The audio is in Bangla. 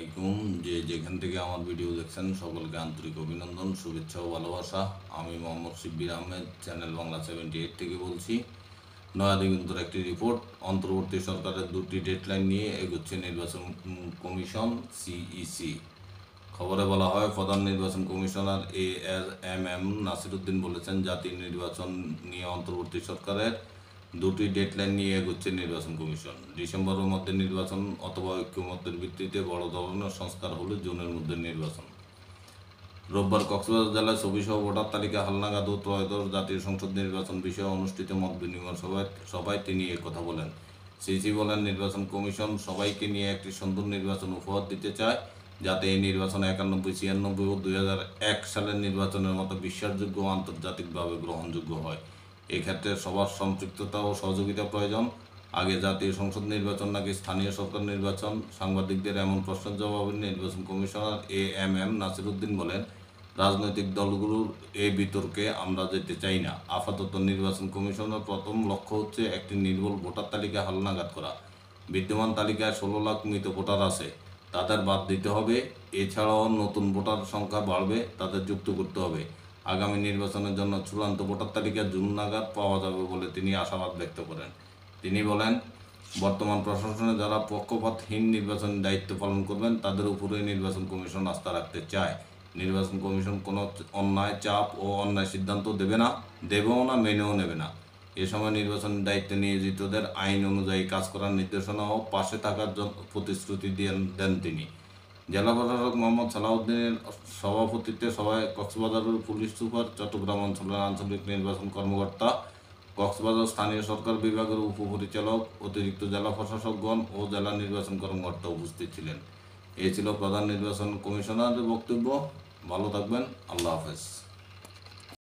আলাইকুম। যেখান থেকে আমার ভিডিও দেখছেন সকলকে আন্তরিক অভিনন্দন, শুভেচ্ছা ও ভালোবাসা। আমি মোহাম্মদ শিব্বির আহমেদ, চ্যানেল বাংলা 78 থেকে বলছি। নয়া দিগন্তের একটি রিপোর্ট, অন্তর্বর্তী সরকারের দুটি ডেডলাইন নিয়ে এগোচ্ছে নির্বাচন কমিশন সিইসি। খবরে বলা হয়, প্রধান নির্বাচন কমিশনার এম নাসিরউদ্দিন বলেছেন, জাতীয় নির্বাচন নিয়ে অন্তর্বর্তী সরকারের দুটি ডেডলাইন নিয়ে এগোচ্ছে নির্বাচন কমিশন। ডিসেম্বরের মধ্যে নির্বাচন অথবা ঐক্যমত্যের ভিত্তিতে বড় ধরনের সংস্কার হলে জুনের মধ্যে নির্বাচন। রোববার কক্সবাজার জেলায় ছবিসহ ভোটার তালিকা হালনাগাদ ও ত্রয়োদশ জাতীয় সংসদ নির্বাচন বিষয়ে অনুষ্ঠিত মত বিনিময় সভায় তিনি কথা বলেন। সিসি বলেন, নির্বাচন কমিশন সবাইকে নিয়ে একটি সুন্দর নির্বাচন উপহার দিতে চায়, যাতে এই নির্বাচন 91, 96 ও 2001 সালের নির্বাচনের মতো বিশ্বাসযোগ্য ও আন্তর্জাতিকভাবে গ্রহণযোগ্য হয়। এক্ষেত্রে সবার সম্পৃক্ততা ও সহযোগিতা প্রয়োজন। আগে জাতীয় সংসদ নির্বাচন নাকি স্থানীয় সরকার নির্বাচন? সাংবাদিকদের এমন প্রশ্নের জবাবে নির্বাচন কমিশনার এম নাসিরউদ্দিন বলেন, রাজনৈতিক দলগুলোর এই বিতর্কে আমরা যেতে চাই না। আপাতত নির্বাচন কমিশনের প্রথম লক্ষ্য হচ্ছে একটি নির্ভুল ভোটার তালিকা হালনাগাদ করা। বিদ্যমান তালিকায় 16 লাখ মৃত ভোটার আছে, তাদের বাদ দিতে হবে। এছাড়াও নতুন ভোটার সংখ্যা বাড়বে, তাদের যুক্ত করতে হবে। আগামী নির্বাচনের জন্য চূড়ান্ত ভোটার তালিকা জুন নাগাদ পাওয়া যাবে বলে তিনি আশাবাদ ব্যক্ত করেন। তিনি বলেন, বর্তমান প্রশাসনে যারা পক্ষপাতহীন নির্বাচনের দায়িত্ব পালন করবেন, তাদের উপরে নির্বাচন কমিশন আস্থা রাখতে চায়। নির্বাচন কমিশন কোনো অন্যায়, চাপ ও অন্যায় সিদ্ধান্ত দেবেও না, মেনেও নেবে না। এ সময় নির্বাচনের দায়িত্বে নিয়োজিতদের আইন অনুযায়ী কাজ করার নির্দেশনা ও পাশে থাকার প্রতিশ্রুতি দেন তিনি। জেলা প্রশাসক মোহাম্মদ সালাউদ্দিনের সভাপতিত্বে সভায় কক্সবাজারের পুলিশ সুপার, চট্টগ্রাম অঞ্চলের আঞ্চলিক নির্বাচন কর্মকর্তা, কক্সবাজার স্থানীয় সরকার বিভাগের উপপরিচালক, অতিরিক্ত জেলা প্রশাসকগণ ও জেলা নির্বাচন কর্মকর্তা উপস্থিত ছিলেন। এই ছিল প্রধান নির্বাচন কমিশনারের বক্তব্য। ভালো থাকবেন। আল্লাহ হাফেজ।